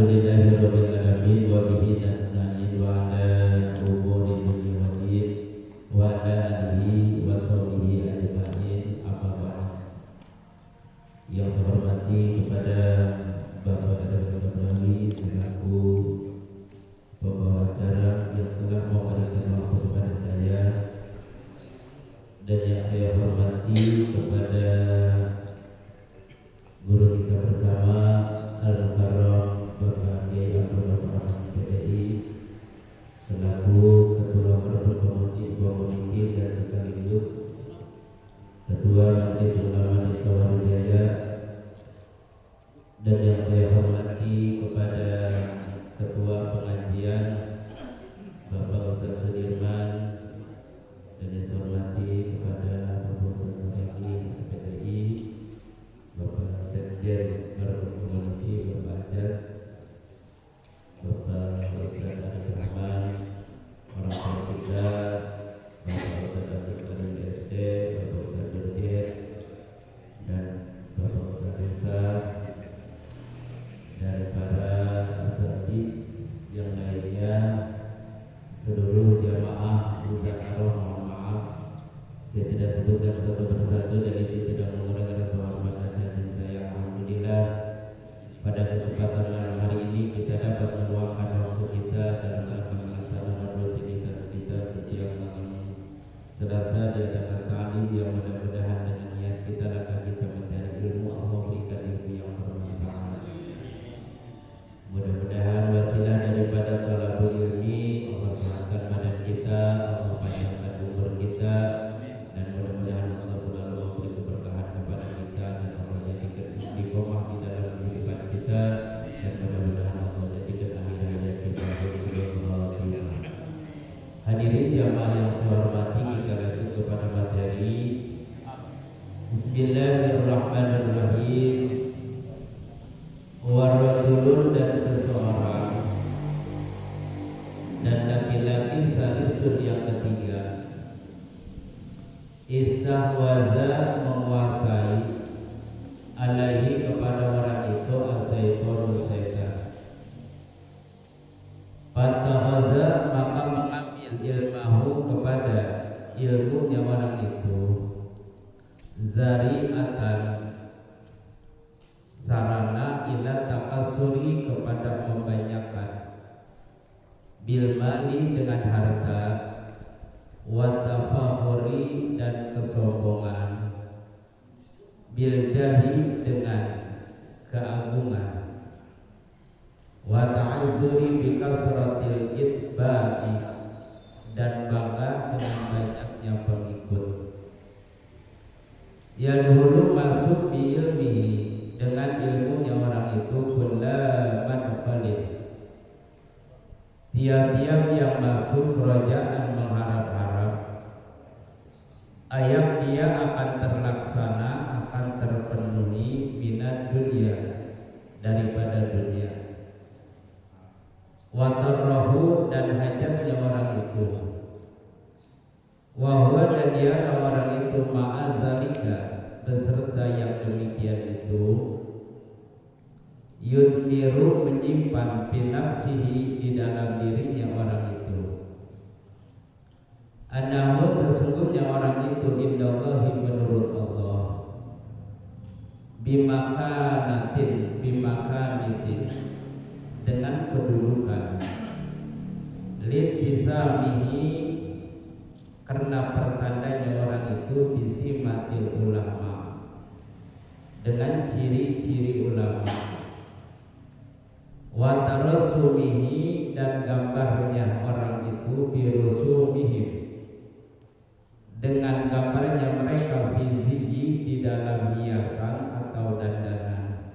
Alhamdulillahirabbil alamin wa bihi nasta'in wa ala umuri dunya waddin wa ala alihi wa sahbihi ajma'in amma ba'd. Yang saya hormati kepada Bapak Saudari selaku pembawa acara yang telah memberikan waktu kepada saya, dan yang saya hormati kepada guru kita bersama Al-Mukarram Bapak Kiai Abdul Rahman PDI selaku Ketua Pertemuan Pemuji Komite dan sekaligus Ketua Majelis Ulama Desa Wadudjaya, dan yang saya hormati kepada Ketua Pengajian Bapak Ustaz Sudirman, dan yang saya hormati kepada Bapak Ustaz PDI Bapak Sekjen Community Berbahagia, Bapak Ustaz Arif Rahman, orang tua kita, Bapak Ustaz Abdul Qadir SD, Bapak Ustaz Dirjen, dan Bapak Ustaz Desa, dan para asatidz yang lainnya, seluruh jamaah musyawarah, mohon maaf saya tidak sebutkan satu persatu dan itu tidak mengurangi rasa hormat dan saya. Alhamdulillah pada kesempatan malam hari ini kita dapat meluangkan waktu kita dalam rangka melaksanakan rutinitas kita setiap malam Selasa di hadapan ta'lim, yang mudah-mudahan dengan niat kita akan kita mencari ilmu, Allah berikan ilmu yang bermanfaat. Mudah-mudahan wasilah daripada thalabul ilmi Allah selamatkan badan kita, Allah panjangkan umur kita, dan mudah-mudahan Allah selalu memberi keberkahan kepada kita, dan Allah jadikan istiqomah di dalam kehidupan kita, dan mudah-mudahan Allah jadikan akhir hayat kita husnul. Hadirin jamaah yang saya hormati, kita lanjut kepada materi. Bismillahirrahmanirrahim. Warajulun, dan seseorang, dan laki-laki salisun yang ketiga, istahwaza menguasai, alaihi kepada orang itu, asyaitonu syaitan. Fattakhaza maka mengambil ilmahu kepada ilmunya orang itu, zari'atan sarana ila takasuri kepada membanyakan, bilmali dengan harta, watafahuri dan kesombongan, biljahi dengan keagungan, wata'azuri bikasratil itba'i dan bangga dengan banyaknya pengikut. Yang dulu masuk di ilmihi dengan ilmunya orang itu, kullaman khalid tiap-tiap yang masuk kerajaan mengharap-harap, ayat dia akan terlaksana, akan terpenuhi minat dunia daripada dunia, watarrahu dan hajatnya orang itu, wahwa dan dia orang itu, ma'azalika beserta yang demikian itu, yudmiru menyimpan binafsihi di dalam dirinya orang itu, anahu sesungguhnya orang itu, indallahi menurut Allah, bimakanatin dengan kedudukan, litisamihi karena pertandanya orang itu, bisimatil ulama dengan ciri-ciri ulama, watarasumihi dan gambarnya orang itu, birusumihim dengan gambarnya mereka, fiziki di dalam hiasan atau dandanan,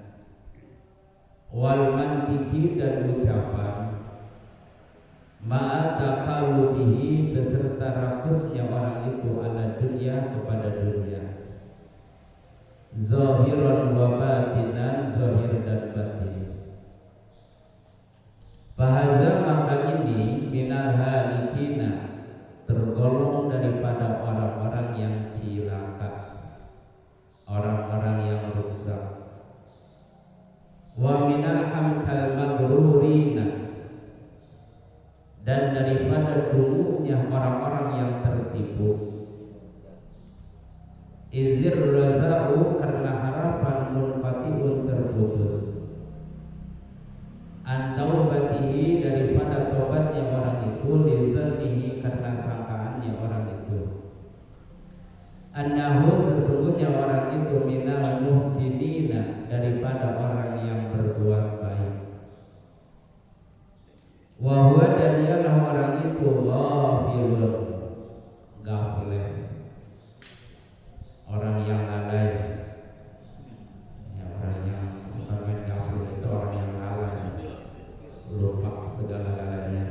wal mantiki dan ucapan, ma'atakalubihi beserta rakusnya orang itu, ala dunia kepada dunia, zahiran wa batinan zahir dan batin. Bahasa maka ini minal halikina tergolong daripada orang-orang yang cilaka, orang-orang yang rusak, wa minal hamkal maghrur daripada dulunya orang-orang yang tertipu. Izir raza'u karena harapan munqati'un terputus. Antaubatihi daripada tobatnya orang itu, lizanihi karena sangkaannya orang itu. Annahu sesungguhnya orang itu minal muhsinina daripada orang yang berbuat baik. Wa huwa dan ialah orang itu ghafilun, ghafilun, orang yang lalai. Ya, orang yang suka main ghafil itu orang yang lalai, lupa segala-galanya.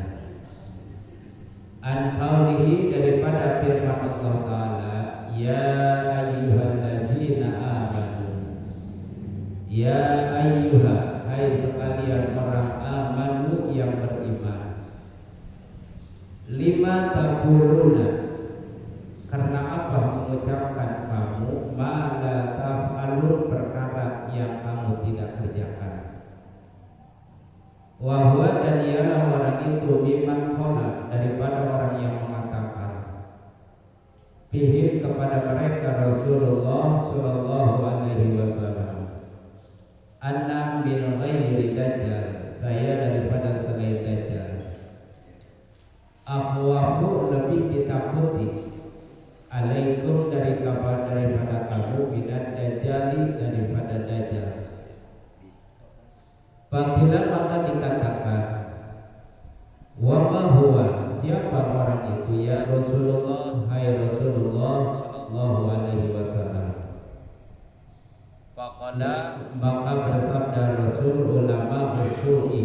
An qaulihi daripada firman Allah Ta'ala, ya ayyuhallazina amanu, ya ayyuha, hai sekalian orang amanu yang beriman. Lima taquluna, karena apa mengucapkan kamu ma la taf'alun, perkara yang kamu tidak kerjakan. Wa huwa dan ialah orang itu mimman qala, daripada orang yang mengatakan bihim kepada mereka Rasulullah sallallahu alaihi wasallam, anna min ghairi dajjal, saya daripada selain dajjal. Akhwafu lebih ditakuti, alaikum dari kabar daripada kamu, minat dajjali daripada dajjal. Bagilah maka dikatakan, wa ma huwa, siapa orang itu ya Rasulullah, hai Rasulullah sallallahu alaihi wasallam. Faqala, maka bersabda Rasul, ulama usu'i,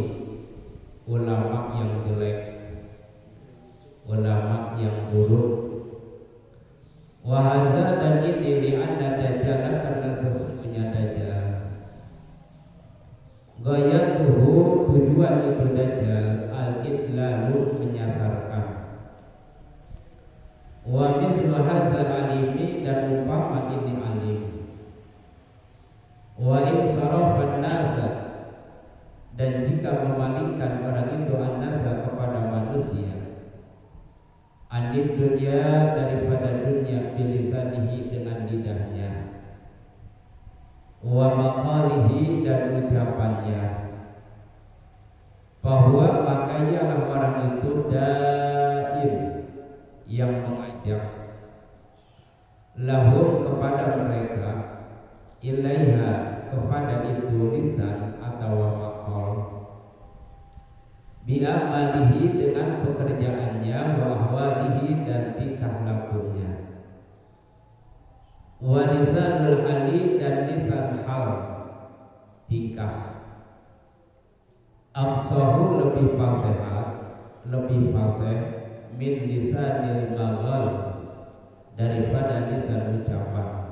ulama yang jelek, ulama yang buruk. Wa hadza, dan ini li'anna dajjal, karena sesungguhnya dajjal, ghayatuhu, tujuan itu dajjal, al-idlalu, menyasarkan. Wa mislu hadzal alimi, dan umpama ini alim. Wa in sarafan nasa, dan jika memalingkan orang itu an-nasa kepada manusia, anid dunia, daripada dunia, bilisanihi dengan lidahnya, wa maqalihi, dan ucapannya, bahwa makanya orang itu daim, yang mengajak, lahum kepada mereka, ilaiha kepada itu lisan atau maqal, bi'amalihi dengan pekerjaannya, wa ahwalihi dan tingkah lakunya, wa lisanul hali dan lisan hal, tingkah. Absahu lebih fasihat, lebih fasih, min lisanil maghal, daripada lisan ucapan.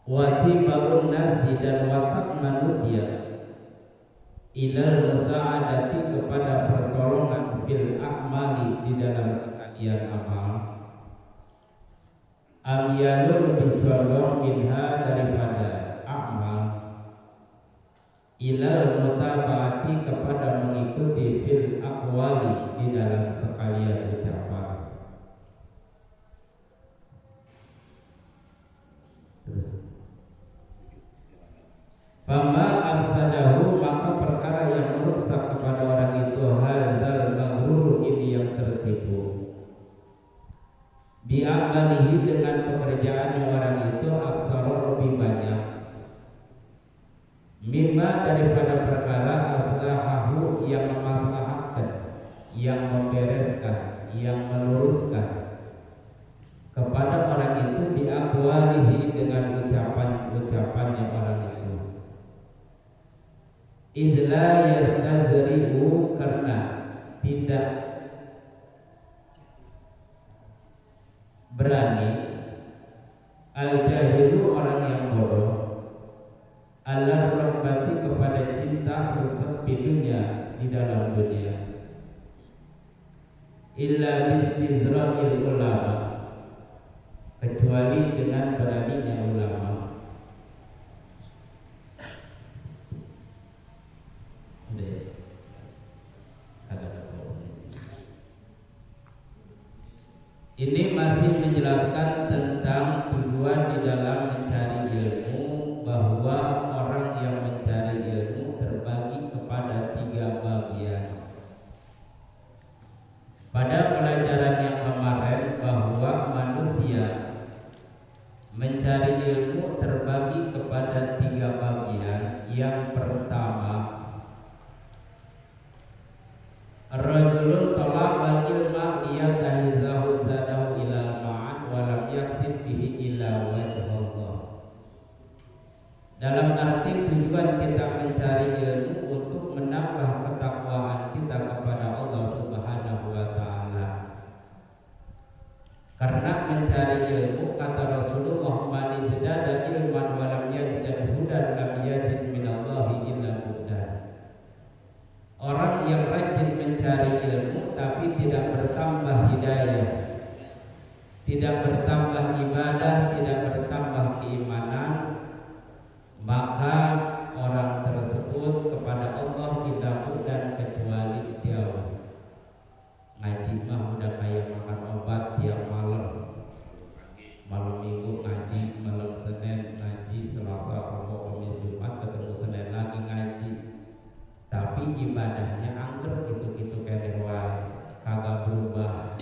Wa tibaun nasi, dan watak manusia, ilal musa'adati, kepada pertolongan, fil a'mali, di dalam sekalian amal. Amyalu, lebih condong, minha, daripada amal, ilal mutaba'ati, kepada mengikuti, fil aqwali, di dalam sekalian ucapan. Terus fama afsadahu, maka perkara yang merusak kepada orang itu, hazal maghrur, ini yang tertipu, bi'amalihi, dengan pekerjaan orang itu, aksara, lebih banyak, mimma, daripada perkara, aslahahu, yang memaslahatkan, yang membereskan, yang meluruskan kepada orang itu, bi'aqwalihi, dengan ucapan-ucapannya orang itu. Izla yastazri'u, karena tidak berani, al-jahilu, orang yang bodoh, ala rabbati, kepada cinta resep di dunia, di dalam dunia, illa bistizra'il ulama, kecuali dengan beraninya ulama. Udah ya? Agak ada pause. Dalam arti tujuan kita mencari ilmu untuk menambah ketakwaan kita kepada Allah Subhanahu wa taala. Karena mencari ilmu, kata Rasulullah, man izdada ilman wa lam yazdad hudan lam yazid minallahi illa hudan. Orang yang rajin mencari ilmu tapi tidak bertambah hidayah, tidak bertambah ibadah, tidak bertambah keimanan, maka orang tersebut kepada Allah tidak mudah kecuali jauh. Ngaji mah udah kayak makan obat tiap malam. Malam minggu ngaji, malam Senin ngaji, Selasa, Rabu, Kamis, Jumat, ketemu Senin lagi ngaji. Tapi ibadahnya angker gitu-gitu kayak wae, kagak berubah.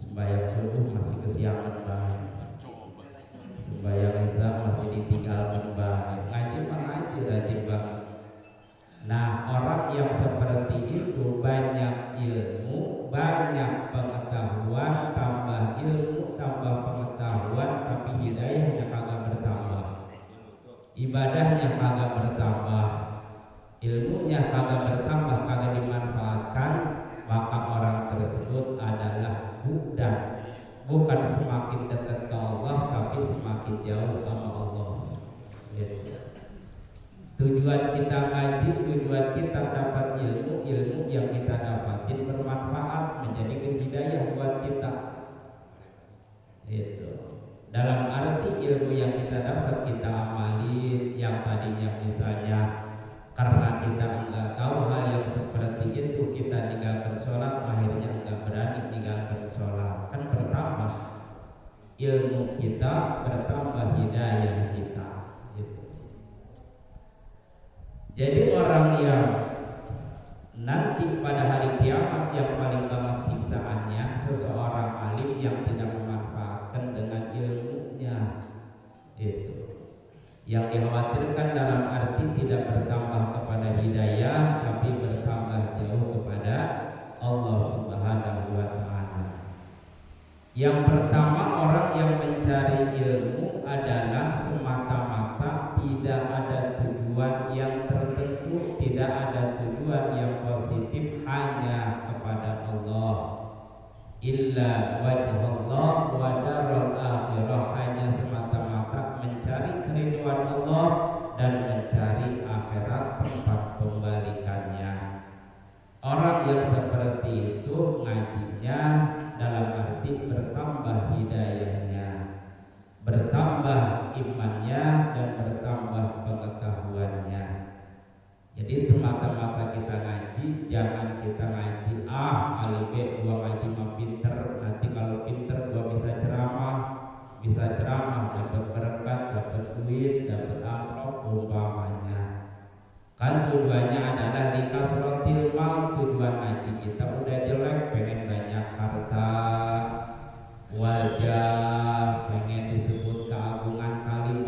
Sembahyang subuh masih kesiangan banget. Sembahyang isya masih ditinggalkan banget. Ngaji mah ngaji rajin banget. Nah, orang yang seperti itu banyak ilmu, banyak pengetahuan, tambah ilmu, tambah pengetahuan, tapi hidayahnya kagak bertambah, ibadahnya kagak bertambah, ilmunya kagak bertambah, kagak dimanfaatkan, maka orang tersebut adalah bukan semakin dekat ke Allah, tapi semakin jauh sama Allah. Tujuan kita ngaji, tujuan kita dapat ilmu yang kita dapatin bermanfaat, menjadi hidayah buat kita. Itu. Dalam arti ilmu yang kita dapat kita amali, yang tadinya misalnya karena kita enggak tahu hal yang seperti itu kita tinggalkan sholat, akhirnya enggak berani tinggalkan sholat, kan bertambah ilmu kita, bertambah hidayah kita. Jadi orang yang nanti pada hari kiamat yang paling banget siksaannya seseorang alim yang tidak memanfaatkan dengan ilmunya. Itu yang dikhawatirkan dalam arti tidak bertambah kepada hidayah, tapi bertambah jauh kepada Allah Subhanahu wa taala. Yang pertama, orang yang mencari ilmu adalah semata-mata tidak ada tujuan yang tertentu, tidak ada tujuan yang positif, hanya kepada Allah. Illa wajhallah wa darul akhirah, hanya semata-mata mencari keridhaan Allah dan mencari akhirat tempat pembalikannya. Orang yang seperti itu ngajinya dalam arti bertambah hidayahnya, bertambah imannya, dan bertambah pengetahuannya. Jadi semata-mata kita ngaji, jangan kita ngaji alif be gua ngaji mah pinter, nanti kalau pinter gua bisa ceramah dapat berkat, dapat duit, dapat amplop umpamanya. Kan tujuannya adalah likasrotil mal, tujuan ngaji kita udah jelek, pengen banyak harta, wajah, pengen disebut keagungan, kali B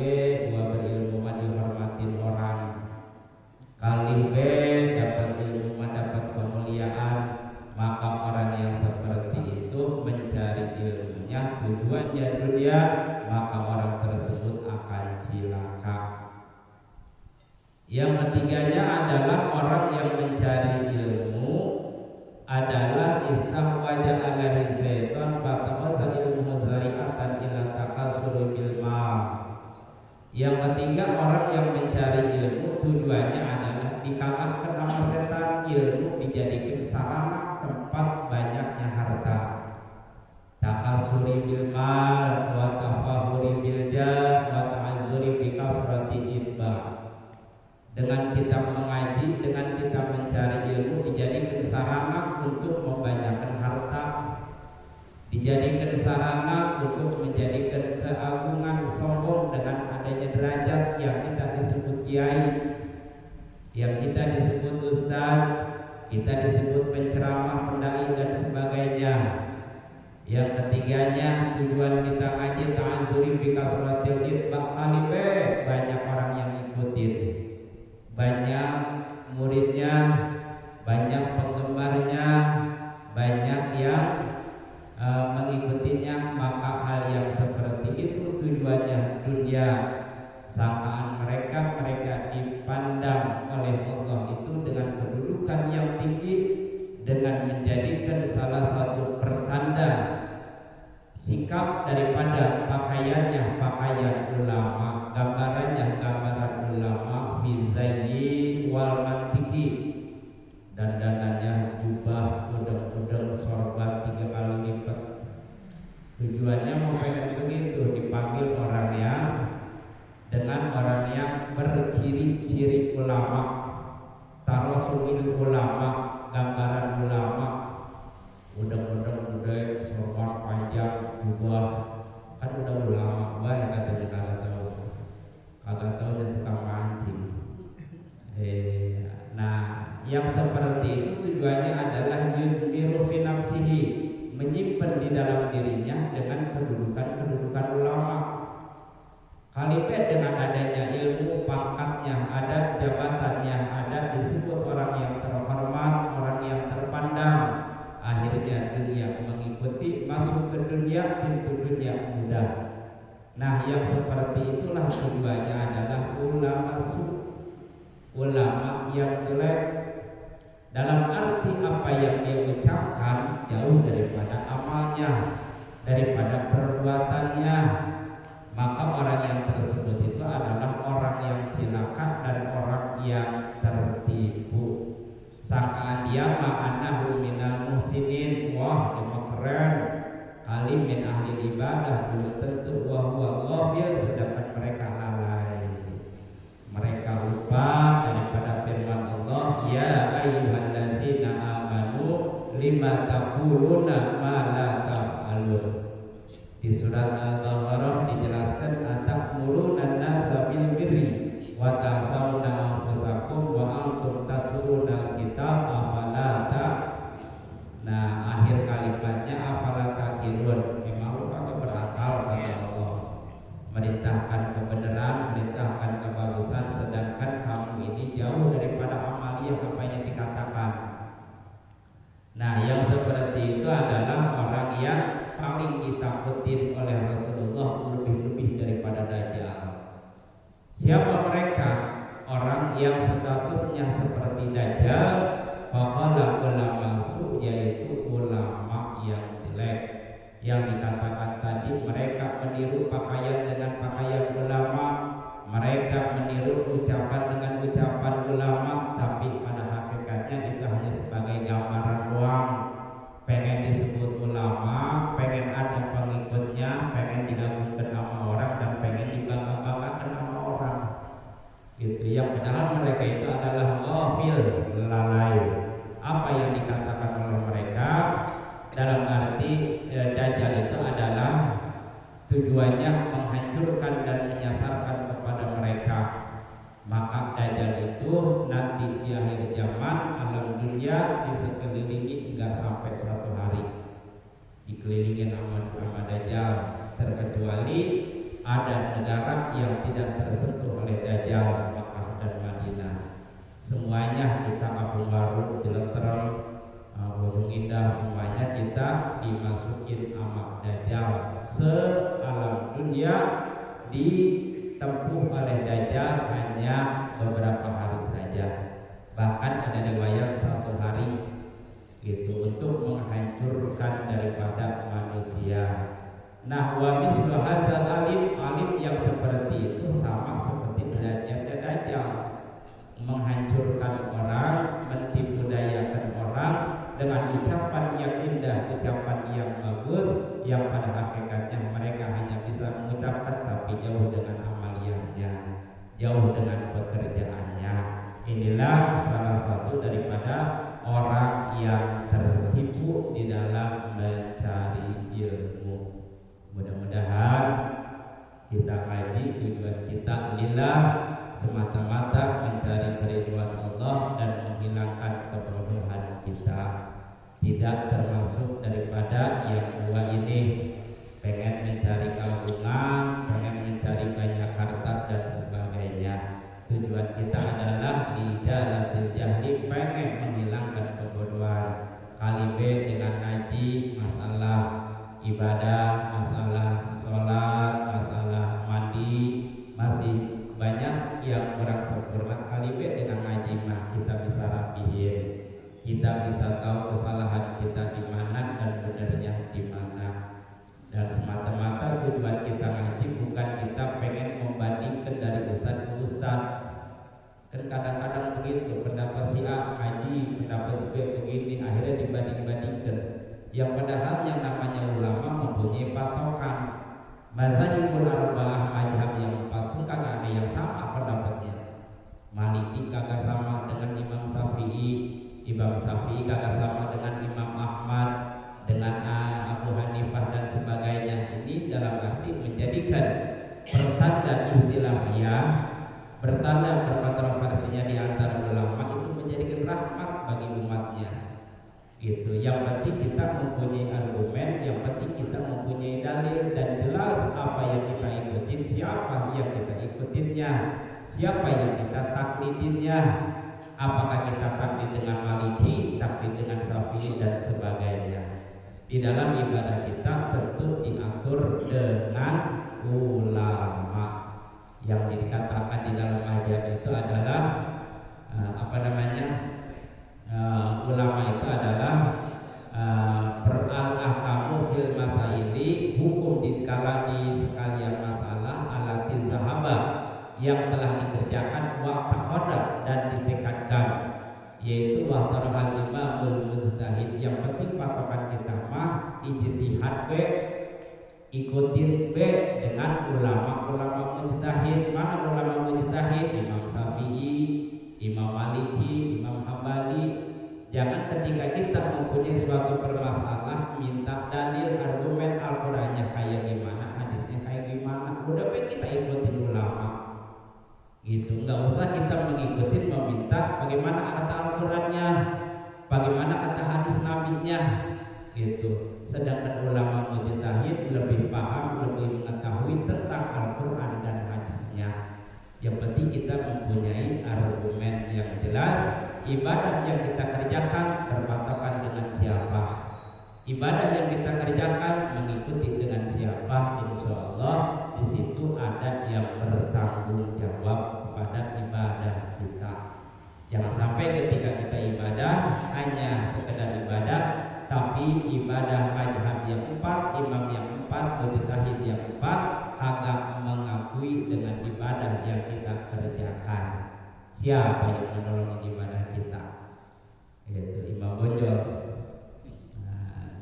gua berilmu mah dihormatin orang, kali B dapat ilmu mah dapat kemuliaan. Maka orang yang seperti itu mencari ilmunya tujuannya dunia, maka orang tersebut akan cilaka. Yang ketiganya adalah orang yang mencari ilmu adalah istahwaja alaihi syaitan fataqasa ilmu zari'atan ila takasuri bil mal. Yang ketiga, orang yang mencari ilmu tujuannya adalah dikalahkan sama setan, ilmu dijadikan sarana tempat banyaknya harta. Takasuri bil mal wa tafahuri bil jah wa ta'azzuri bi kasrati ibba. Dengan kita mengaji, dengan kita mencari ilmu, dijadikan sarana untuk membanyakan harta, dijadikan sarana untuk menjadikan keagungan, sombong dengan adanya derajat yang kita disebut kiai, yang kita disebut ustaz, kita disebut penceramah, pendai, dan sebagainya. Yang ketiganya, tujuan kita ngaji ta'azzuri bi kasratil itba, kali B banyak orang yang ngikutin, banyak muridnya, banyak penggemarnya, banyak yang mengikutinya. Maka hal yang seperti itu tujuannya dunia, sangkaan mereka dipandang oleh Allah itu dengan kedudukan yang tinggi, dengan menjadikan salah satu pertanda sikap daripada pakaiannya pakaian ulama, gambarannya gambaran ulama, fi zayyi wal mantiki, dandanannya jubah udeng-udeng sorban 3 kali lipat. Tujuannya mau pengen begitu, dipanggil orang yang dengan orang yang berciri-ciri ulama, tarosulil ulama, gambaran ulama, udeng-udeng udah sorban panjang jubah, kan udah ulama baik katanya. Kagak tahu dan tukang mancing. Nah yang seperti itu tujuannya adalah yudmiru fi nafsihi, menyimpan di dalam dirinya dengan kedudukan ulama. Kalimat dengan adanya ilmu, pangkatnya ada, jabatannya ada, disebut orang yang terhormat, orang yang terpandang. Akhirnya dunia mengikuti, masuk ke dunia, pintu dunia mudah. Nah yang seperti itulah tujuannya adalah ulama ulama yang jelek, dalam arti apa yang dia ucapkan jauh daripada amalnya, daripada perbuatannya. Maka orang yang tersebut itu adalah orang yang cilaka dan orang yang tertipu. Sangkaan dia ma'anahu minal muhsinin, wah dia keren kali min ahli ibadah, belum tentu wa huwa ghafil, sedangkan mereka lalai, mereka lupa daripada firman Allah, ya ayyuhallazina amanu lima taquluna ma la taf'alun. Di surat Al-Baqarah dijelaskan atamuruna an-nasa bil birri wa tansawna anfusakum wa antum tatluna al-kitab afala ta. Nah, akhir kalimatnya afala taqilun. Memang lu kagak berakal kata Allah. Merintahkan kebenaran, merintahkan kebagusan, sedangkan kamu ini jauh daripada amaliyah apa yang dikatakan. Nah, yang seperti itu adalah orang yang paling ditakutin oleh Rasulullah lebih-lebih daripada Dajjal. Siapa mereka? Orang yang statusnya seperti Dajjal, faqala ulama su, yaitu ulama yang jelek. Yang dikatakan tadi, mereka meniru pakaian dengan pakaian ulama, mereka meniru ucapan dengan ucapan ulama, tapi pada hakikatnya itu hanya sebagai gambaran doang. Pengen disebut ulama, pengen ada pengikutnya, pengen digabungkan sama orang, dan pengen dibangga-banggakan sama orang. Itu yang padahal mereka itu adalah ghafil, lalai. Apa yang dikatakan oleh mereka dalam arti Dajjal itu adalah tujuannya menghancurkan dan menyasarkan kepada mereka. Maka Dajjal itu nanti di akhir zaman alam dunia disekelilingi hingga sampai 1 hari dikelilingi sama Dajjal, terkecuali ada negara yang tidak tersentuh oleh Dajjal, Makkah dan Madinah. Semuanya kita Kampung Baru, Cileterel, Gunung Indah, semuanya kita dimasukin sama Dajjal. Se-alam dunia ditempuh oleh Dajjal hanya beberapa hari saja. Bahkan ada riwayat 1 hari itu untuk menghancurkan daripada manusia. Nah, wa mislu hadzal alim yang seperti itu sama seperti Dajjal, menghancurkan orang, mentipu dayakan orang dengan ucapan yang indah, ucapan yang bagus, yang pada hakikatnya mereka hanya bisa mengucapkan tapi jauh dengan amaliyahnya, jauh dengan pekerjaannya. Inilah salah satu daripada orang yang tertipu di dalam mencari ilmu. Mudah-mudahan kita kaji tujuan kita lillah, semata-mata mencari keridhaan Allah dan menghilangkan kebodohan kita. Tidak termasuk daripada yang dua ini, pengen mencari keagungan, pengen mencari banyak harta dan sebagainya. Tujuan kita adalah lidalatil jahli, pengen menghilangkan kebodohan. Kali B dengan ngaji masalah ibadah, masalah sholat, masalah mandi, masih yang kurang sempurna kali dengan ngaji mah kita bisa rapihin, kita bisa tahu kesalahan kita di mana dan benernya di mana. Dan semata-mata tujuan kita ngaji bukan kita pengen membandingkan dari ustaz ke ustaz. Kan kadang-kadang begitu, pendapat si A ngaji, pendapat si B begini, akhirnya dibanding-bandingkan. Yang padahal yang namanya ulama mempunyai patokan. Mazhabul arba'ah, mazhab yang empat pun kagak ada yang sama pendapatnya. Maliki kagak sama dengan Imam Syafi'i, Imam Syafi'i kagak sama dengan Imam Ahmad, dengan Abu Hanifah dan sebagainya. Ini dalam arti menjadikan pertanda ikhtilafiyah, bertanda berkontroversinya di antara ulama itu menjadikan rahmat bagi umatnya. Gitu. Yang penting kita mempunyai argumen, yang penting kita mempunyai dalil dan jelas apa yang kita ikutin, siapa yang kita ikutinnya, siapa yang kita taklidinnya. Apakah kita taklid dengan Maliki, taklid dengan Syafi'i dan sebagainya. Di dalam ibadah kita tentu diatur dengan ulama. Yang dikatakan di dalam ajaran itu adalah ulama itu adalah al-ahkamu fil masaili, hukum dikala di sekalian masalah alati sahabat yang telah dikerjakan wa taqaddam dan ditekadkan, yaitu wahtarahal imamul mujtahid. Yang penting patokan kita mah ijtihad be, ikutin be dengan ulama-ulama mujtahid. Mana ulama mujtahid? Imam Syafi'i, Imam Maliki, Imam Hambali. Jangan ketika kita mempunyai suatu permasalahan minta dalil, argumen Al-Qur'annya kayak gimana, hadisnya kayak gimana, udah be kita ikutin ulama. Gitu, nggak usah kita mengikuti meminta bagaimana kata Al-Qur'annya, bagaimana kata hadis nabinya. Gitu. Sedangkan ulama mujtahid lebih paham, lebih mengetahui tentang Al-Qur'an dan hadisnya. Yang penting kita mempunyai argumen yang jelas. Ibadah yang kita kerjakan berpatokan dengan siapa, ibadah yang kita kerjakan mengikuti dengan siapa, insya Allah di situ ada yang bertanggung jawab kepada ibadah kita. Jangan sampai ketika kita ibadah hanya sekedar ibadah, tapi ibadah mazhab yang empat, imam yang empat, mujtahid yang empat kagak mengakui dengan ibadah yang kita kerjakan. Siapa yang menolong ibadah kita? Yaitu Imam Bonjol.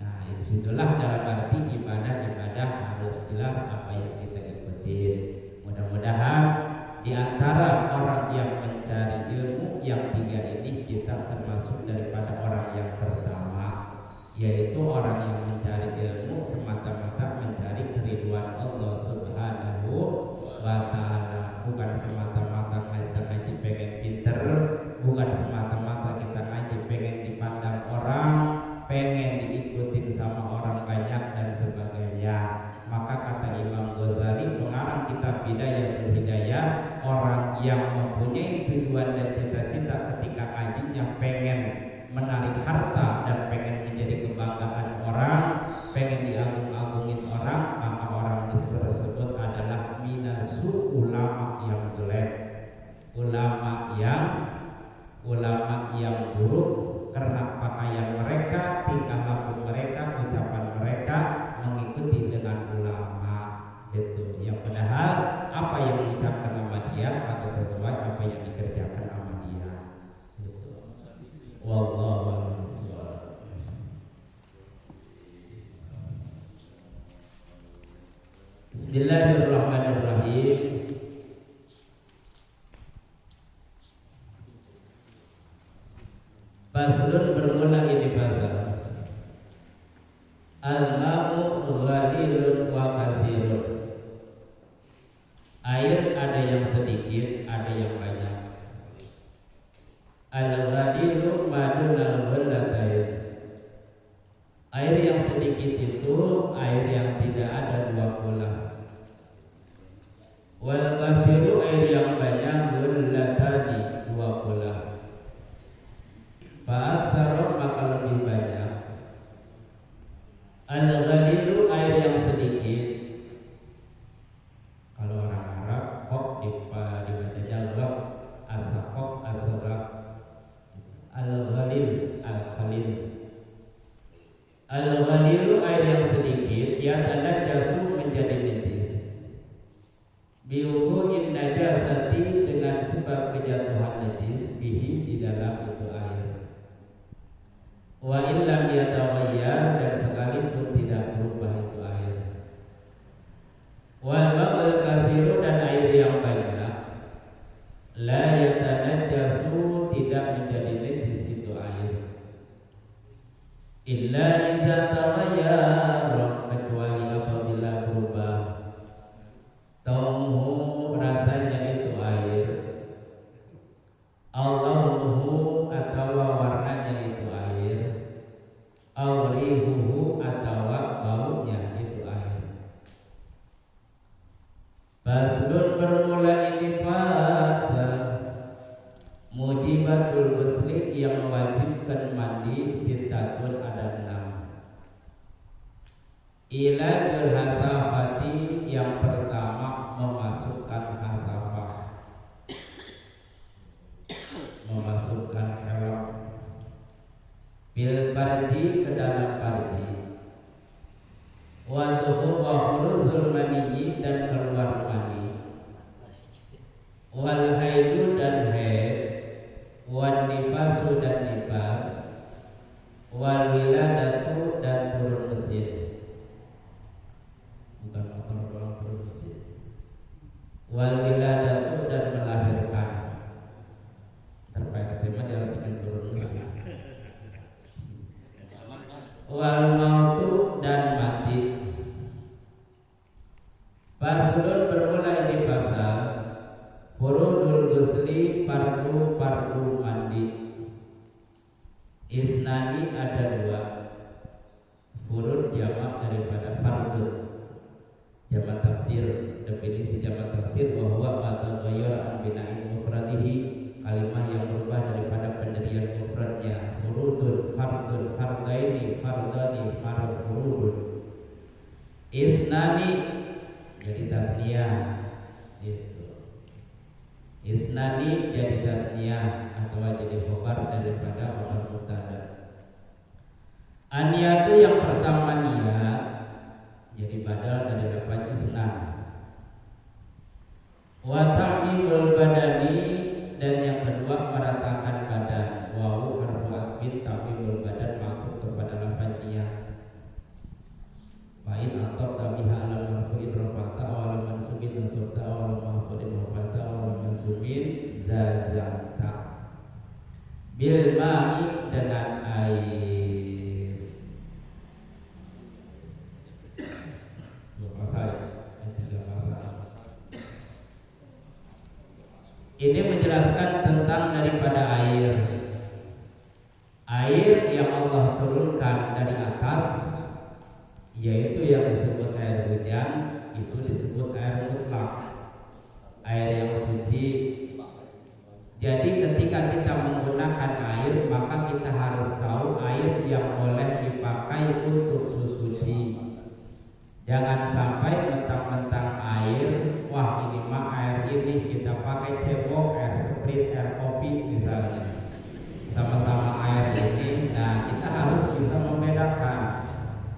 Nah, disitulah dalam arti ibadah harus jelas apa yang kita ikutin. Mudah-mudahan di antara orang yang mencari ilmu yang tiga ini kita termasuk daripada orang yang pertama, yaitu orang yang mencari ilmu semata-mata mencari keridhaan Allah Subhanahu wa Ta'ala, bukan semata-mata ngaji pengen pinter, bukan semata-mata kita ngaji pengen dipandang orang, pengen diikutin sama orang banyak dan sebagainya. Maka kata Imam Ghazali, pengarang kitab Bidayatul Hidayah, orang yang mempunyai tujuan dan cita-cita ketika ngajinya pengen menarik harta dan pengen menjadi kebanggaan orang, pengen diagung-agungin orang, maka orang tersebut adalah minasu ulama yang jelek, ulama yang buruk karena pakaian mereka, tingkah laku mereka, ucapan mereka mengikuti dengan ulama. Itu yang padahal apa yang diucapkan sama dia kagak sesuai apa yang dikerjakan sama dia. Itu. Wallahu a'lam. Bismillahirrahmanirrahim. Faslun, bermula ini pasal. Al-ma'u ghalilun wa kasirun. Air ada yang sedikit, ada yang banyak. Al-ghalilu madunal ghallatayn. Air yang sedikit itu air yang tidak ada dua bola. Wal kasiru, air yang banyak, ghallatani, dua bola. Fa'aksaro, maka lebih banyak. Al-ghalilu, air yang sedikit. Kalau orang Arab kok dibacanya itu air. Wa illam yataghayyar, dan sekalipun tidak berubah itu air. Wal ma'ul katsiru, dan air yang banyak, la yatanajjasu, tidak menjadi najis itu air. Illa iza taghayyar, kecuali apabila berubah ta'amuhu, rasanya itu air, Allahu, atau warnanya itu air, rihuhu, atau baunya itu air. Faslun, bermula ini fasa mujibatul ghusli, yang mewajibkan mandi, sitatun, ada 6. Ila hasafati, yang pertama memasukkan hasafah, memasukkan kelak. Bil farji, ke dalam farji. Wa khuruzul mani, dan keluar mani. Wal haidu, dan haid. Wan nifasu, dan nifas. Wal wiladatu, dan turun mesin. Bukan kotor doang, turun mesin. Wal wiladatu, dan melahirkan. Terbaik tema diartikan turun mesin. Wal mautu, dan mati. Faslun, bermula di pasal furudul ghusli, fardu mandi. Isnani, ada 2. Furud jamak daripada fardun, jamak taksir. Definisi jamak taksir bahwa mata ghayyar an bina'in mufradihi, kalimah yang berubah daripada pendirian mufradnya. Furudun, fardun, fardaini, fardani, furudun. Isnani, jadi tasniyah gitu. Isnani jadi tasniyah atau jadi khobar daripada khobar mubtada. An-niyatu, yang pertama niat, jadi badal dari lafaz isnan. Wa ta'mimul badani, dan yang kedua meratakan badan. Wawu harfu atfin, ta'mimul badan maksud kepada lafaz niat. Wa in atabta biha ala marfu'in rafa'ta aw ala mansubin nasabta aw ala mahfudin rafa'ta aw ala mansubin zazamta. Bil ma'i, dengan air. Ini menjelaskan tentang daripada air. Air yang Allah turunkan dari atas, yaitu yang disebut air hujan, itu disebut air mutlak, air yang suci. Jadi ketika kita menggunakan air, maka kita harus tahu air yang boleh dipakai untuk suci. Jangan sampai mentang-mentang air, wah ini mah air ini kita pakai cebok, air Sprite, air kopi misalnya, sama-sama air ini. Nah, kita harus bisa membedakan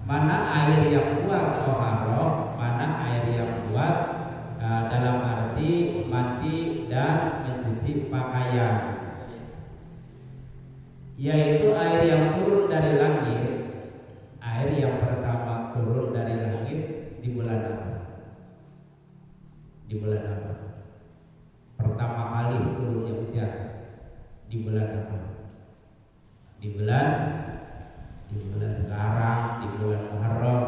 mana air yang buat toharoh, mana air yang buat dalam arti mandi dan mencuci pakaian. Yaitu air yang turun dari langit. Air yang pertama turun dari langit di bulan apa? Di bulan apa? Pertama kali turunnya hujan di bulan apa? Di bulan sekarang, di bulan Muharram.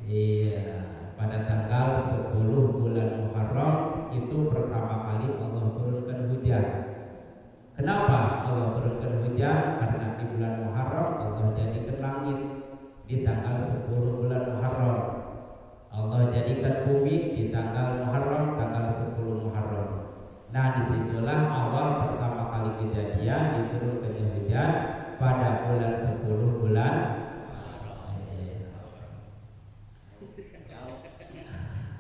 Iya, pada tanggal 10 bulan Muharram itu pertama kali Allah turunkan hujan. Kenapa Allah turunkan hujan? Karena di bulan Muharram Allah jadikan langit. Di tanggal 10 bulan Muharram Allah jadikan bumi di tanggal Muharram, tanggal 10 Muharram. Nah, disitulah awal pertama kali kejadian diturunkannya hujan pada bulan 10 bulan.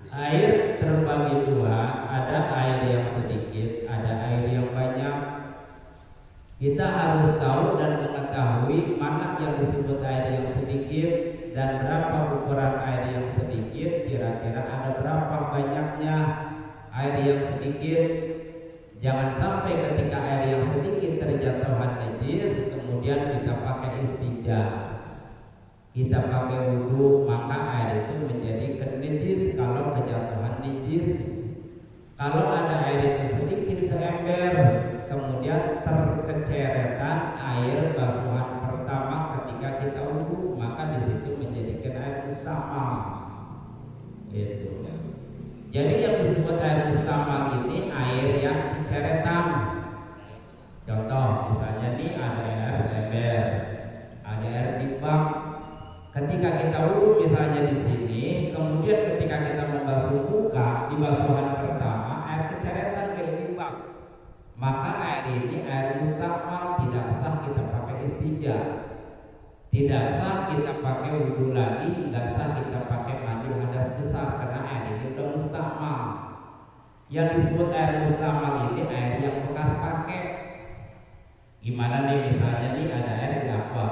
Air terbagi 2, ada air yang sedikit, ada air yang banyak. Kita harus tahu dan mengetahui mana yang disebut air yang sedikit dan berapa ukuran air yang sedikit. Kira-kira ada berapa banyaknya air yang sedikit. Jangan sampai ketika air yang sedikit terjatuhan najis kemudian kita pakai istinja, kita pakai wudhu, maka air itu menjadi najis kalau kejatuhan najis. Kalau ada air itu sedikit seember kemudian terkeceretan air basuhan pertama ketika kita wudhu, maka di situ menjadikan air mustamal. Itu. Jadi yang disebut air mustamal ini air yang keceretan. Contoh, misalnya nih ada air seember, ada air di bak. Ketika kita wudhu misalnya di sini, kemudian ketika kita membasuh muka di basuhan pertama air keceretan ke bak, maka air ini air mustamal, tidak sah kita pakai istinja, tidak sah kita pakai wudhu lagi, tidak sah kita pakai mandi hadas besar karena air ini udah mustamal. Yang disebut air mustamal ini air yang bekas pakai. Gimana nih misalnya nih ada air di aqua,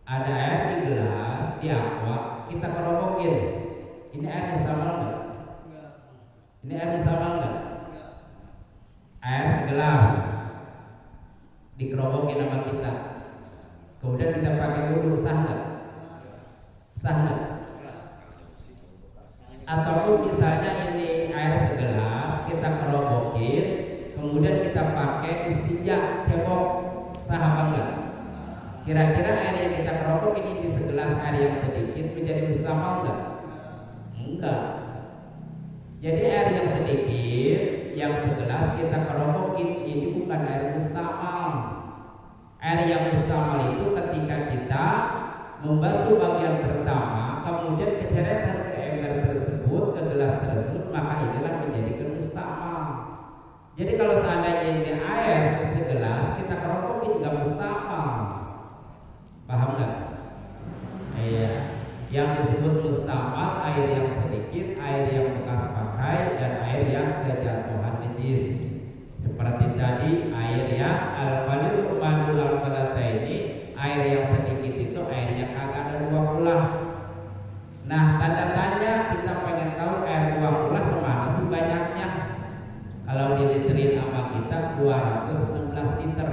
ada air di gelas di aqua, kita kerobokin, ini air mustamal nggak? Ini air mustamal nggak? Air segelas dikerobokin sama kita, kemudian kita pakai wudhu, sah nggak? Sah nggak? Ataupun misalnya ini air segelas kita kerobokin, kemudian kita pakai istinja, cebok, sah apa enggak? Kira-kira air yang kita kerobokin ini segelas air yang sedikit menjadi mustamal enggak? Enggak. Jadi air yang sedikit, yang segelas kita kerobokin ini bukan air mustamal. Air yang mustamal itu ketika kita membasuh bagian pertama, kemudian keceretan ke ember tersebut, ke gelas tersebut, maka inilah menjadi mustamal. Jadi kalau seandainya ini air segelas kita kerobokin nggak mustamal, paham nggak? Iya. Yang disebut mustamal air yang sedikit, air yang bekas pakai, dan air yang kejatuhan najis. Seperti tadi air yang al-qalil madul al-qalata ini, air yang sedikit itu airnya kagak ada 20. Nah, tanda tanya kita pengen tahu air 20 semana sih banyaknya. Kalau diliterin sama kita 216 liter.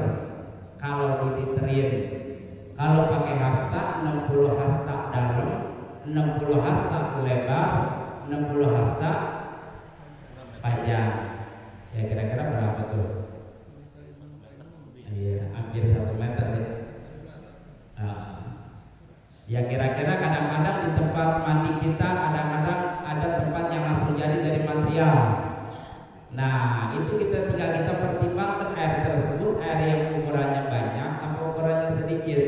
Kalau diliterin, kalau pakai hasta 60 hasta dalam, 60 hasta lebar, 60 hasta panjang. Ya kira-kira berapa tuh? Iya, hampir 1 meter ya. Ya kira-kira kadang-kadang di tempat mandi kita kadang-kadang ada tempat yang langsung jadi dari material. Nah itu kita pertimbangkan air tersebut air yang ukurannya banyak atau ukurannya sedikit.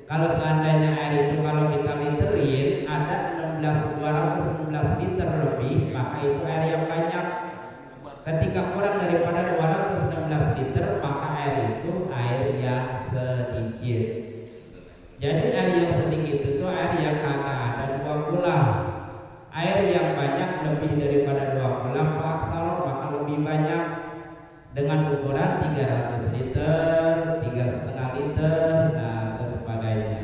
Kalau seandainya air itu kalau kita literin ada 216 liter lebih, maka itu air yang banyak. Ketika kurang daripada 216 liter, maka air itu air yang sedikit. Jadi air yang sedikit itu air yang kagak ada 20. Air yang banyak lebih daripada 20 Pak Salom, maka lebih banyak dengan ukuran 300 liter, 3,5 liter, dan sebagainya.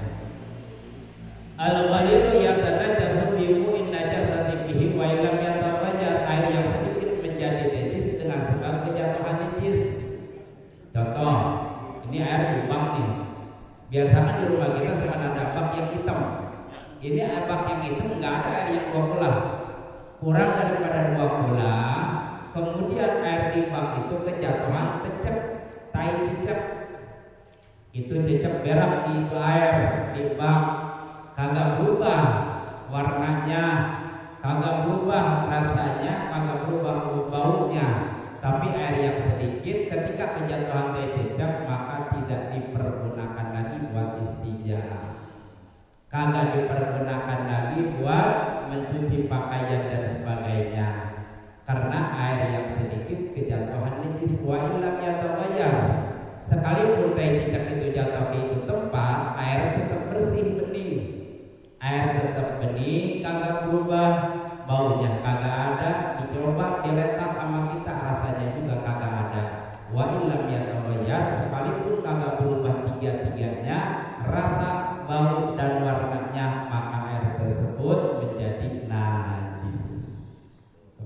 Al-ghaliru yatanajasu bi mu'in najasati bihi wa illam yatawajar, air yang sedikit menjadi najis dengan sebab kejatuhan najis. Contoh, ini air di bak nih. Biasanya di rumah kita suka ada bak yang hitam. Ini air bak yang hitam enggak ada air yang 20. Kurang daripada 20. Kemudian air di bak itu kejatuhan cecep, tai cecep. Itu cecep berak di air di bak. Kagak berubah warnanya, kagak berubah rasanya, kagak berubah baunya. Tapi air yang sedikit ketika kejatuhan tai cecep maka tidak dipergunakan lagi buat istinja, kagak dipergunakan lagi buat mencuci pakaian dan sebagainya, karena air yang sedikit kejatuhan najis. Wa illam yatawayyar, sekalipun tai cecep itu jatuh ke itu tempat, air tetap bersih bening. Air tetap bening, kagak berubah, baunya kagak ada, dicoba diletak sama kita rasanya juga kagak ada. Wa illam yatawayyar, sekalipun kagak berubah tiga-tiganya, rasa, bau dan warnanya, maka air tersebut menjadi najis.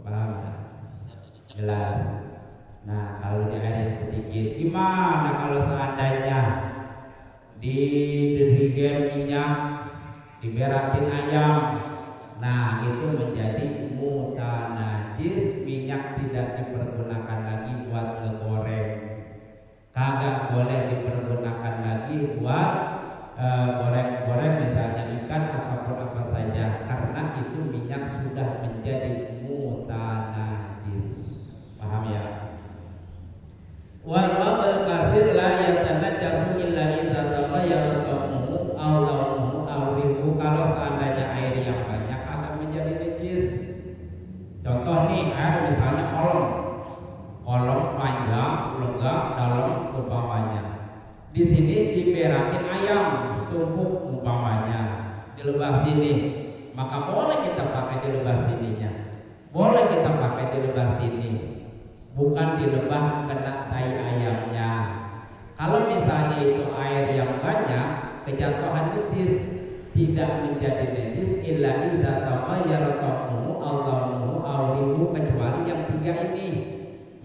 Paham ya? Jelas. Nah, kalau di air yang sedikit, gimana kalau seandainya di dirigen minyak, diberakin ayam, nah itu menjadi mutanajis, minyak tidak dipergunakan lagi buat ngegoreng, kagak boleh dipergunakan lagi buat goreng-goreng misalnya ikan ataupun apa saja, karena itu minyak sudah menjadi mutanajis. Paham ya? Wal ma'ul kasir la yatanajjasu illa idza taghayyara ta'muhu aw launuhu aw rihu. Kalau seandainya air yang banyak akan menjadi najis. Contoh nih, air misalnya kolom panjang, lega, dalam umpamanya. Di sini diberakin ayam setumpuk umpamanya di lebah sini, maka boleh kita pakai di lebah sininya. Boleh kita pakai di lebah sini. Bukan di lebah kena tai ayamnya. Kalau misalnya itu air yang banyak, kejatuhan najis, tidak menjadi najis illa iza taghayyara ta'muhu aw launuhu aw rihu, kecuali yang tiga ini.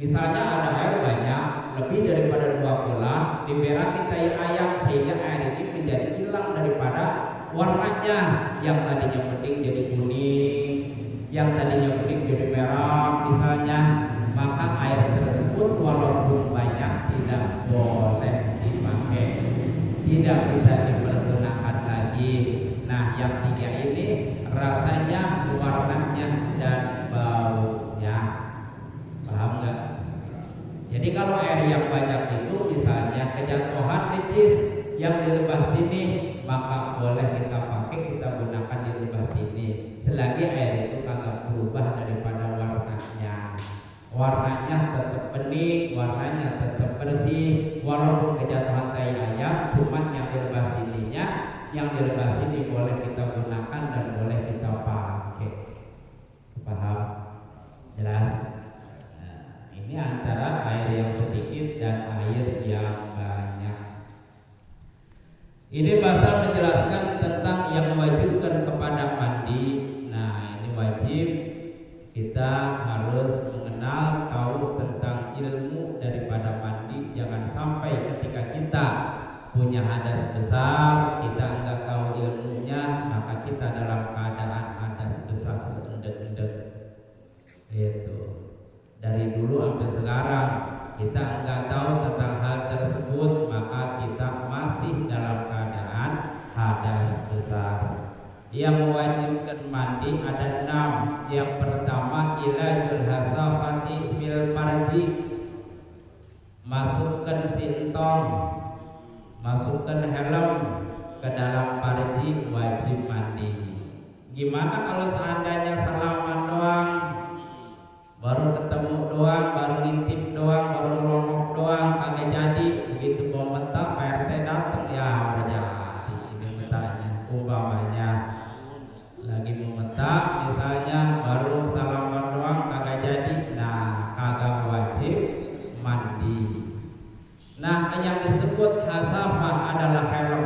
Misalnya ada air banyak, lebih daripada 2 gelas, diberakin tai ayam sehingga air ini menjadi hilang daripada warnanya, yang tadinya putih jadi kuning, yang tadinya kuning jadi merah misalnya. Maka air tersebut walaupun banyak tidak boleh dipakai, tidak bisa dipergunakan lagi. Nah, yang tiga ini rasanya, warnanya, dan baunya. Paham nggak? Jadi kalau air yang banyak itu misalnya kejatuhan najis yang di lebah sini, maka boleh kita pakai, kita gunakan di lebah sini, selagi air itu kagak berubah daripada warnanya. Warnanya tetap bening, warnanya tetap bersih, walaupun kejatuhan tai ayam, cuman yang di lebah sininya, yang di lebah sini boleh kita gunakan dan boleh kita pakai. Paham? Jelas? Nah, ini antara air yang sedikit dan air yang banyak. Ini pasal menjelaskan tentang yang mewajibkan kepada mandi. Nah, ini wajib kita harus mengenal, tahu tentang ilmu daripada mandi. Jangan sampai ketika kita punya hadas besar, kita enggak tahu ilmunya, maka kita dalam keadaan hadas besar seendek-endek. Itu dari dulu sampai sekarang kita enggak tahu tentang hal tersebut, maka kita masih dalam keadaan hadas besar. Yang mewajibkan mandi ada 6. Yang pertama, ilajul hasafati fil farji, masukkan sintong, masukkan helm ke dalam farji, wajib mandi. Gimana kalau seandainya salaman doang, baru ketemu doang, baru ngintip doang, baru ngelongok doang, kagak jadi, begitu mau mentak Pak RT datang, ya udah jadi ini mentaknya. Umpamanya lagi memetak misalnya, baru salaman doang kagak jadi, nah kagak wajib mandi. Nah, yang disebut hasafah adalah helm.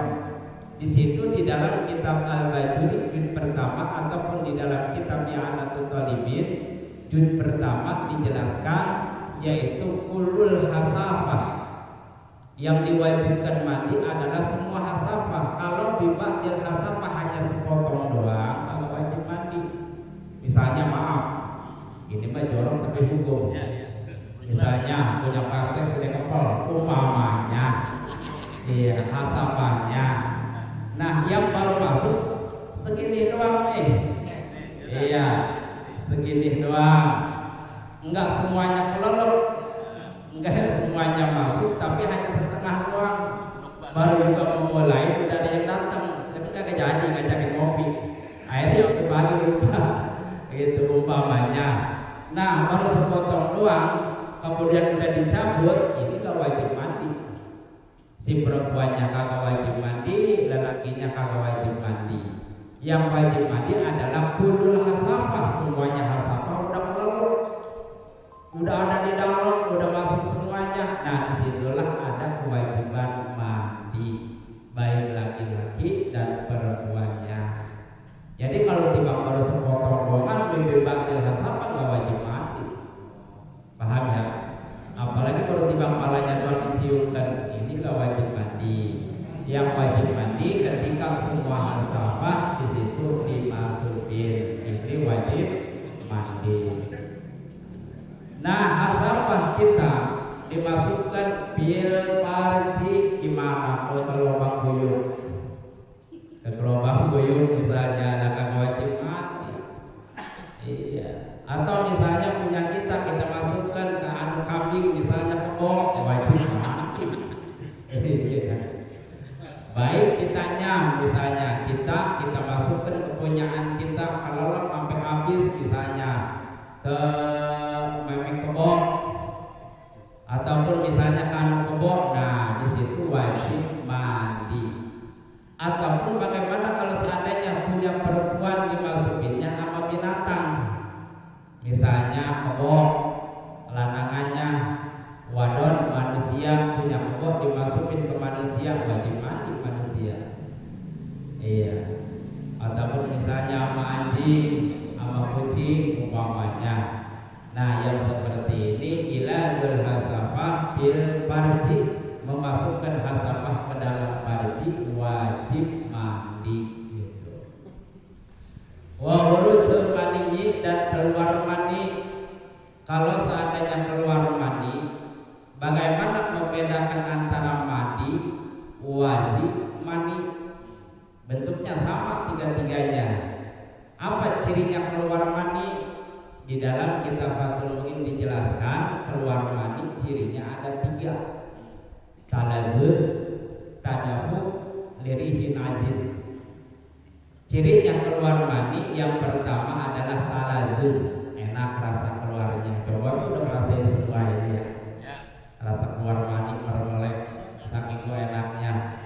Di situ di dalam kitab Al-Bajuri juz pertama ataupun di dalam kitab I'anatul Talibin juz pertama dijelaskan, yaitu kulul hasafah. Yang diwajibkan mandi adalah semua hasafah. Kalau dibaktil hasafah hanya sepotong doang, kalau wajib mandi. Misalnya maaf, ini mah jorok tapi hukum. Misalnya punya partai sudah kepol, umpamanya, iya hasafahnya. Nah, yang baru masuk segini doang nih, iya segini doang. Enggak semuanya pelelep, enggak semuanya masuk, tapi hanya setengah doang. Baru juga memulai, udah ada yang datang, tapi kagak jadi ngajakin ngopi. Akhirnya udah pagi lupa, itu umpamanya. Nah, baru sepotong doang, kemudian udah dicabut, ini gak wajib mandi. Si perempuannya kagak wajib mandi, lelakinya kagak wajib mandi. Yang wajib mandi adalah kulul hasafah, semuanya hasafah udah pelelep, udah ada di dalam, udah masuk semuanya. Nah, disitulah ada kewajiban mandi, baik laki-laki dan perempuannya. Jadi kalau tiba baru sepotong doang, lebih baktil hasafah nggak wajib mandi. Paham ya? Yang wajib mandi ketika semua hasafah di situ dimasukin, ini wajib mandi. Nah, hasafah kita dimasukkan bil farji gimana? Ke lubang buyut. Ke lubang buyut misalnya akan wajib mandi. Iya. Atau misalnya punya kita masukkan ke anu kambing misalnya kebok, wajib mandi. Baik kitanya misalnya kita masukkan kepunyaan kita kalau sampai habis misalnya ke memang kebok ataupun misalnya kanu kebok, nah di situ wajib mandi. Ataupun bagaimana kalau seandainya punya perempuan dimasukinnya sama binatang, misalnya kebok lanangannya wadon manusia punya kebok dimasukin ke manusia, wajib mandi manusia. Iya. Ataupun misalnya sama anjing sama kucing umpamanya. Nah, yang seperti ini ilahul hasafah bil farji, memasukkan hasafah ke dalam farji wajib mandi gitu. Wa khurujul mani dan keluar mani. Kalau seandainya keluar mani, bagaimana membedakan antara mandi, wajib, mani? Bentuknya sama tiga-tiganya. Apa cirinya keluar mani? Di dalam kitab Fathul Muin dijelaskan keluar mani cirinya ada 3. Talazuz, tadafuk, lirihin azin. Cirinya keluar mani yang pertama adalah talazuz, enak rasa keluarnya. Coba udah ngerasain semua ini ya. Rasa keluar mani mermelek, saking enaknya.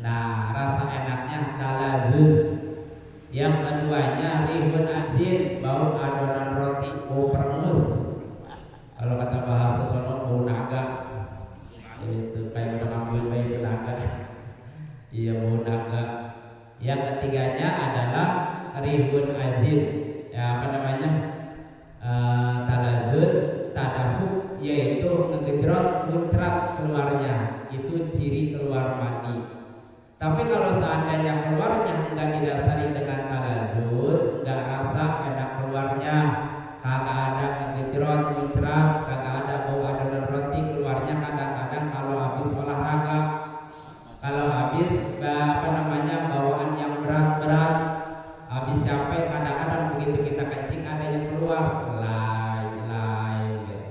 Nah, rasa enaknya talazuz. Yang keduanya rihun azin, bau adonan roti, bau perengus. Kalau kata bahasa sono bau naga. Itu kayak udah ngambil bayi naga. Iya, bau naga. Yang ketiganya adalah rihun azin. Ya, apa namanya? Talazuz, tadafuk, yaitu ngegejrot, muncrat keluarnya. Itu ciri keluar mani. Tapi kalau seandainya keluarnya enggak didasari dengan talazuz, enggak rasa enak keluarnya, kagak ada ngegejrot, muncrat, kagak ada bau adonan roti, keluarnya kadang-kadang kalau habis olahraga, kalau habis bawaan yang berat-berat, habis capek, kadang-kadang begitu kita kencing ada yang keluar, lay gitu.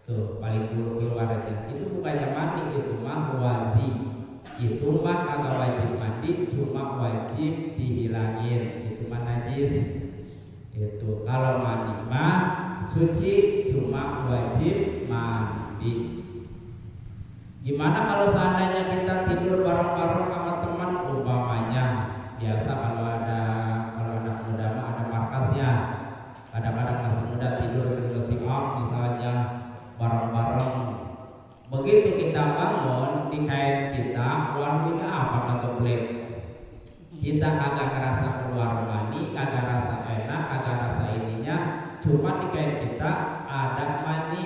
Tuh paling dulu keluar aja. Itu bukannya mandi, itu mah wazi. Itu mah kagak wajib mandi, cuma wajib dihilangin. Itu mah najis. Itu kalau mandi mah suci, cuma wajib mandi. Gimana kalau seandainya kita tidur bareng-bareng sama teman umpamanya? Biasa kalau anak muda mah ada markasnya. Kadang-kadang masih muda tidur di museum misalnya bareng-bareng. Begitu kita bangun di kain kita, wanginya apa ngegeblek. Kita kagak ngerasa keluar mani, kagak rasa enak, kagak rasa ininya, cuma di kain kita ada mani.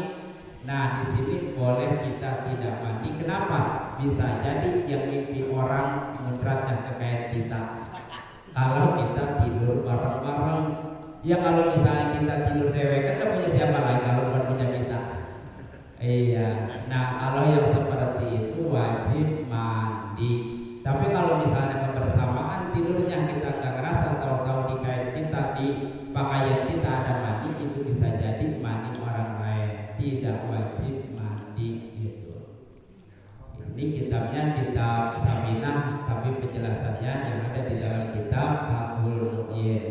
Nah, di sini boleh kita tidak mandi. Kenapa? Bisa jadi yang mimpi orang muncratnya ke kain kita. Kalau kita tidur bareng-bareng, ya kalau misalnya kita tidur dewek kan punya siapa lagi kalau bukan punya kita. Iya, nah kalau yang seperti itu wajib mandi. Tapi kalau misalnya kebersamaan tidurnya kita nggak ngerasa, tahu-tahu di kain kita, di pakaian kita ada mandi, itu bisa jadi mandi orang lain, tidak wajib mandi gitu. Ini kitabnya kitab Saminah, tapi penjelasannya yang ada di dalam kitab Fathul Muin,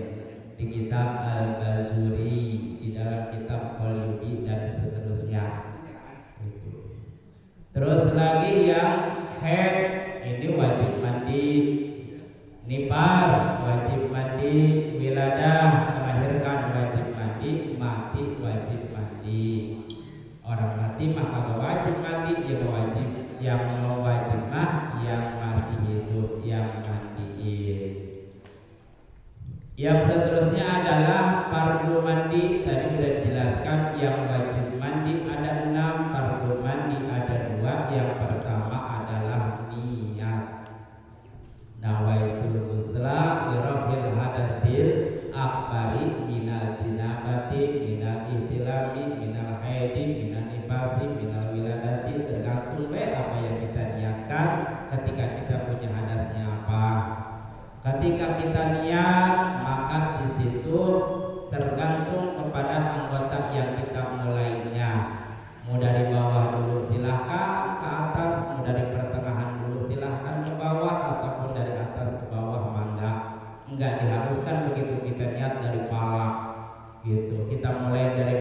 di kitab Al-Ghazuri, di dalam kitab Qalyubi dan seterusnya. Terus lagi yang haid ini wajib mandi, nifas wajib mandi, wiladah melahirkan wajib mandi, mati wajib mandi. Orang mati mah kagak wajib mandi, yang wajib yang mau wajib mah yang masih hidup yang mandiin. Yang seterusnya adalah fardu mandi. Tadi sudah dijelaskan yang wajib mandi ada 6, fardu mandi ada 2. Yang pertama adalah niat. ketika kita